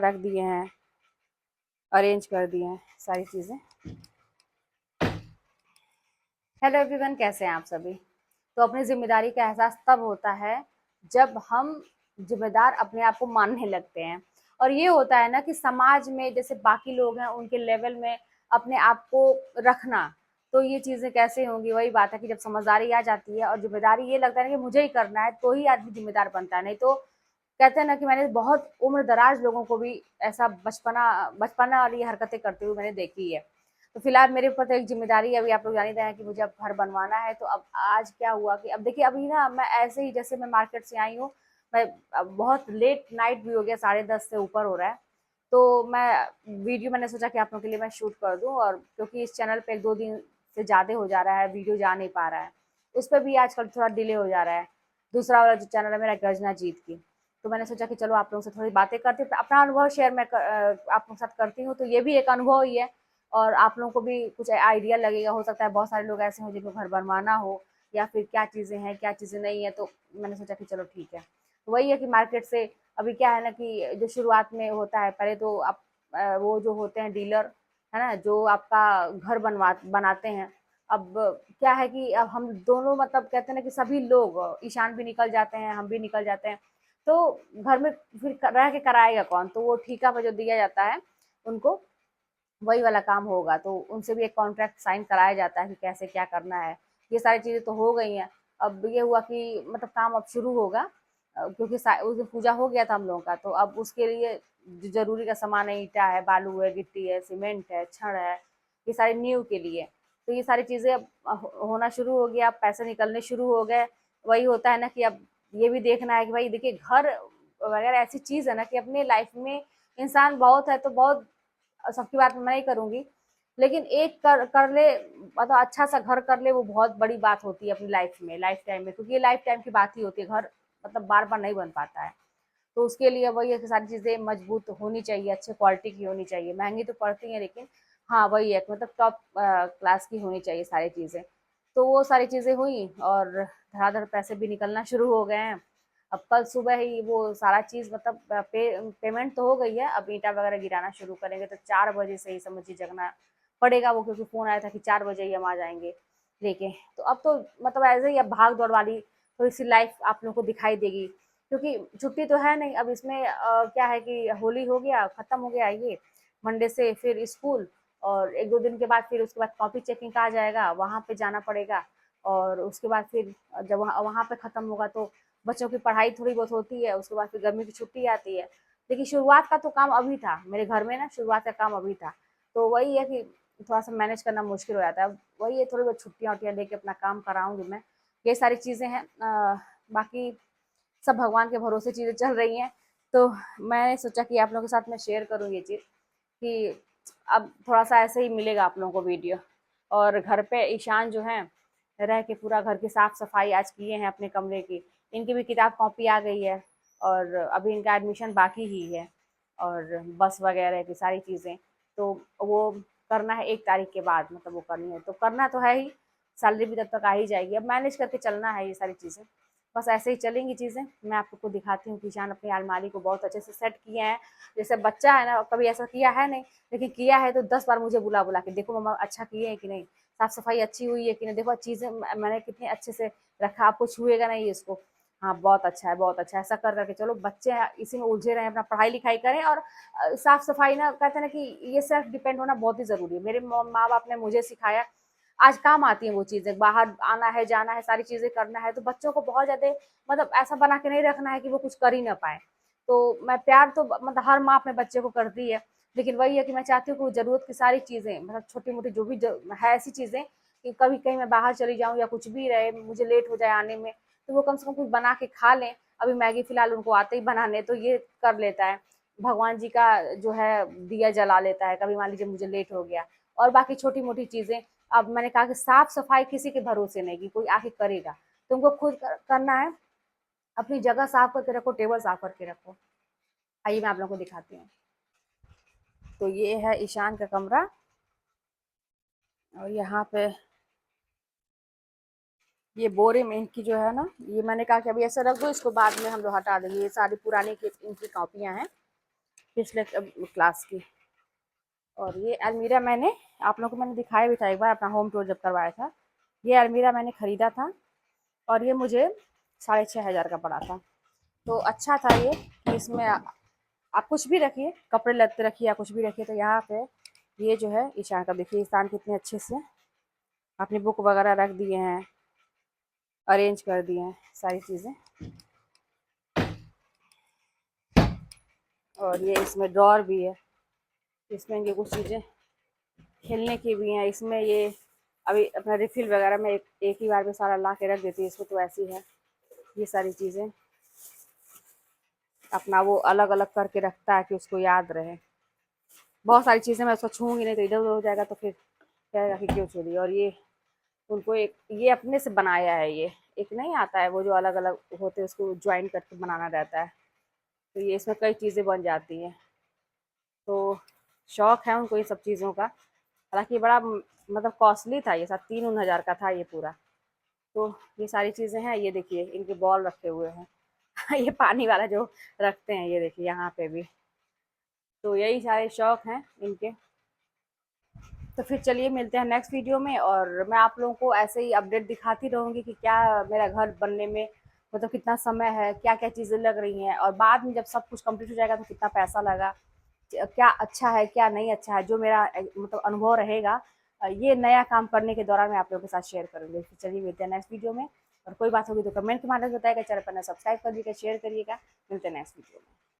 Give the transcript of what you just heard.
रख दिए हैं, अरेंज कर दिए हैं सारी चीज़ें। हेलो एवरीवन, कैसे हैं आप सभी। तो अपनी जिम्मेदारी का एहसास तब होता है जब हम जिम्मेदार अपने आप को मानने लगते हैं। और ये होता है ना कि समाज में जैसे बाकी लोग हैं उनके लेवल में अपने आप को रखना, तो ये चीज़ें कैसे होंगी। वही बात है कि जब समझदारी आ जाती है और जिम्मेदारी ये लगता है ना कि मुझे ही करना है, तो ही आदमी जिम्मेदार बनता है। नहीं तो कहते हैं ना कि मैंने बहुत उम्र दराज लोगों को भी ऐसा बचपना बचपना वाली हरकतें करते हुए मैंने देखी है। तो फिलहाल मेरे ऊपर तो एक जिम्मेदारी है, अभी आप लोग जान ही रहे हैं कि मुझे अब घर बनवाना है। तो अब आज क्या हुआ कि अब देखिए, अभी ना मैं ऐसे ही जैसे मैं मार्केट से आई हूँ, मैं अब बहुत लेट नाइट भी हो गया, 10:30 से ऊपर हो रहा है। तो मैं वीडियो मैंने सोचा कि आप लोगों के लिए मैं शूट कर दूं, और क्योंकि इस चैनल पे 2 दिन से ज़्यादा हो जा रहा है, वीडियो जा नहीं पा रहा है, उस पर भी आजकल थोड़ा डिले हो जा रहा है। दूसरा वाला जो चैनल है मेरा, गर्जना जीत की, तो मैंने सोचा कि चलो आप लोगों से थोड़ी बातें करती हूँ, अपना अनुभव शेयर मैं आप लोगों के साथ करती हूँ। तो ये भी एक अनुभव ही है, और आप लोगों को भी कुछ आइडिया लगेगा। हो सकता है बहुत सारे लोग ऐसे हों जिनको घर बनवाना हो, या फिर क्या चीज़ें हैं क्या चीज़ें नहीं है। तो मैंने सोचा कि चलो ठीक है। तो वही है कि मार्केट से अभी क्या है ना कि जो शुरुआत में होता है, पहले तो आप वो जो होते हैं डीलर, है ना, जो आपका घर बनाते हैं। अब क्या है कि अब हम दोनों मतलब कहते हैं ना कि सभी लोग, ईशान भी निकल जाते हैं, हम भी निकल जाते हैं, तो घर में फिर रह के कराएगा कौन। तो वो ठेका पर जो दिया जाता है उनको, वही वाला काम होगा। तो उनसे भी एक कॉन्ट्रैक्ट साइन कराया जाता है कि कैसे क्या करना है। ये सारी चीज़ें तो हो गई हैं। अब ये हुआ कि मतलब काम अब शुरू होगा, क्योंकि उस दिन पूजा हो गया था हम लोगों का। तो अब उसके लिए जो ज़रूरी का सामान है, ईंटा है, बालू है, गिट्टी है, सीमेंट है, छड़ है, ये सारी नींव के लिए। तो ये सारी चीज़ें अब होना शुरू हो गया, अब पैसे निकलने शुरू हो गए। वही होता है ना कि अब ये भी देखना है कि भाई देखिए, घर वगैरह ऐसी चीज़ है ना कि अपने लाइफ में इंसान बहुत है तो बहुत, सबकी बात मैं नहीं करूँगी, लेकिन एक कर कर ले, मतलब अच्छा सा घर कर ले, वो बहुत बड़ी बात होती है अपनी लाइफ में, लाइफ टाइम में, क्योंकि ये लाइफ टाइम की बात ही होती है। घर मतलब बार बार नहीं बन पाता है। तो उसके लिए वही है कि सारी चीज़ें मजबूत होनी चाहिए, अच्छे क्वालिटी की होनी चाहिए। महंगी तो पड़ती हैं, लेकिन हाँ वही है मतलब टॉप क्लास की होनी चाहिए सारी चीज़ें। तो वो सारी चीज़ें हुई, और धड़ाधड़ पैसे भी निकलना शुरू हो गए हैं। अब कल सुबह ही वो सारा चीज़ मतलब पेमेंट तो हो गई है। अब ईंटा वगैरह गिराना शुरू करेंगे, तो 4 बजे से ही समझिए जगना पड़ेगा वो, क्योंकि फ़ोन आया था कि 4 बजे ही हम आ जाएंगे लेके। तो अब तो मतलब ऐसे ही अब भाग दौड़ वाली थोड़ी सी लाइफ आप लोगों को दिखाई देगी, क्योंकि छुट्टी तो है नहीं। अब इसमें क्या है कि होली हो गया, ख़त्म हो गया ये, मंडे से फिर स्कूल, और 1-2 दिन के बाद फिर उसके बाद कॉपी चेकिंग का आ जाएगा, वहाँ पे जाना पड़ेगा। और उसके बाद फिर जब वहाँ वहाँ पे ख़त्म होगा तो बच्चों की पढ़ाई थोड़ी बहुत होती है। उसके बाद फिर गर्मी की छुट्टी आती है। देखिए, शुरुआत का तो काम अभी था मेरे घर में ना, शुरुआत का काम अभी था। तो वही है कि थोड़ा सा मैनेज करना मुश्किल हो जाता है। वही है, थोड़ी बहुत छुट्टियाँ वुट्टियाँ लेके अपना काम कराऊंगी मैं। ये सारी चीज़ें हैं। बाकी सब भगवान के भरोसे चीज़ें चल रही हैं। तो मैंने सोचा कि आप लोगों के साथ मैं शेयर करूँ ये चीज़, कि अब थोड़ा सा ऐसे ही मिलेगा आप लोगों को वीडियो। और घर पे ईशान जो है, रह के पूरा घर की साफ सफाई आज किए हैं अपने कमरे की। इनकी भी किताब कॉपी आ गई है, और अभी इनका एडमिशन बाकी ही है, और बस वगैरह की सारी चीज़ें तो वो करना है 1 तारीख के बाद, मतलब वो करनी है तो करना तो है ही। सैलरी भी तब तक आ ही जाएगी, अब मैनेज करके चलना है ये सारी चीज़ें। बस ऐसे ही चलेंगी चीज़ें। मैं आप लोग को दिखाती हूँ कि ईशान अपनी अलमारी को बहुत अच्छे से सेट किए हैं। जैसे बच्चा है ना, कभी ऐसा किया है नहीं, लेकिन किया है तो 10 बार मुझे बुला बुला के, देखो मम्मा अच्छा किए हैं कि नहीं, साफ सफाई अच्छी हुई है कि नहीं, देखो चीज़ें मैंने कितने अच्छे से रखा, आपको छुएगा नहीं इसको। हाँ बहुत अच्छा है, बहुत अच्छा है। ऐसा कर करके चलो, बच्चे इसी में उलझे रहे, अपना पढ़ाई लिखाई करें। और साफ सफाई ना, कहते हैं ना कि ये सेल्फ डिपेंड होना बहुत ही ज़रूरी है। मेरे माँ बाप ने मुझे सिखाया, आज काम आती हैं वो चीज़ें। बाहर आना है, जाना है, सारी चीज़ें करना है, तो बच्चों को बहुत ज़्यादा मतलब ऐसा बना के नहीं रखना है कि वो कुछ कर ही ना पाए। तो मैं प्यार तो मतलब हर माँ अपने बच्चे को करती है, लेकिन वही है कि मैं चाहती हूँ कि वो ज़रूरत की सारी चीज़ें, मतलब छोटी मोटी जो भी है ऐसी चीज़ें, कि कभी कहीं मैं बाहर चली जाऊँ या कुछ भी रहे, मुझे लेट हो जाए आने में, तो वो कम से कम कुछ बना के खा लें। अभी मैगी फिलहाल उनको आते ही बनाने, तो ये कर लेता है। भगवान जी का जो है दिया जला लेता है, कभी मान लीजिए मुझे लेट हो गया। और बाकी छोटी मोटी चीज़ें, अब मैंने कहा कि साफ सफाई किसी के भरोसे नहीं कि कोई आके करेगा, तुमको खुद करना है। अपनी जगह साफ करके रखो, टेबल साफ करके रखो। आइए मैं आप लोगों को दिखाती हूँ। तो ये है ईशान का कमरा, और यहाँ पे ये बोरे में इनकी जो है ना, ये मैंने कहा कि अभी ऐसे रख दो, इसको बाद में हम लोग हटा देंगे। ये सारी पुरानी की इनकी कॉपियाँ हैं, पिछले क्लास की। और ये अलमीरा मैंने आप लोगों को मैंने दिखाया भी था एक बार अपना होम टूर जब करवाया था। ये अलमीरा मैंने ख़रीदा था और ये मुझे 6,500 का पड़ा था। तो अच्छा था ये कि इसमें आप कुछ भी रखिए, कपड़े लत्ते रखिए या कुछ भी रखिए। तो यहाँ पे ये जो है ईशान का, देखिए ईशान कितने अच्छे से अपनी बुक वगैरह रख दिए हैं, अरेंज कर दिए हैं सारी चीज़ें। और ये इसमें ड्रॉर भी है, इसमें ये कुछ चीज़ें खेलने की भी हैं। इसमें ये अभी अपना रिफिल वगैरह में एक ही बार में सारा ला के रख देती है इसको, तो ऐसी है ये सारी चीज़ें। अपना वो अलग अलग करके रखता है कि उसको याद रहे। बहुत सारी चीज़ें मैं उसको छूँगी नहीं तो इधर उधर हो जाएगा, तो फिर कहेगा कि क्यों छू दी। और ये उनको एक ये अपने से बनाया है, ये एक नहीं आता है वो जो अलग अलग होते हैं उसको ज्वाइन करके बनाना रहता है। तो ये इसमें कई चीज़ें बन जाती हैं। तो शौक है उनको ये सब चीज़ों का। हालांकि बड़ा मतलब कॉस्टली था ये सब, 3-3 हज़ार का था ये पूरा। तो ये सारी चीज़ें हैं। ये देखिए इनके बॉल रखे हुए हैं ये पानी वाला जो रखते हैं, ये देखिए यहाँ पे भी। तो यही सारे शौक हैं इनके। तो फिर चलिए मिलते हैं नेक्स्ट वीडियो में, और मैं आप लोगों को ऐसे ही अपडेट दिखाती रहूँगी कि क्या मेरा घर बनने में मतलब कितना समय है, क्या क्या चीज़ें लग रही हैं, और बाद में जब सब कुछ कंप्लीट हो जाएगा तो कितना पैसा लगा, क्या अच्छा है क्या नहीं अच्छा है, जो मेरा मतलब अनुभव रहेगा ये नया काम करने के दौरान मैं आप लोगों के साथ शेयर करूँगी। तो चलिए मिलते हैं नेक्स्ट वीडियो में। और कोई बात होगी तो कमेंट के माध्यम से बताइएगा, चैनल पर सब्सक्राइब करिएगा, शेयर करिएगा। मिलते हैं नेक्स्ट वीडियो में।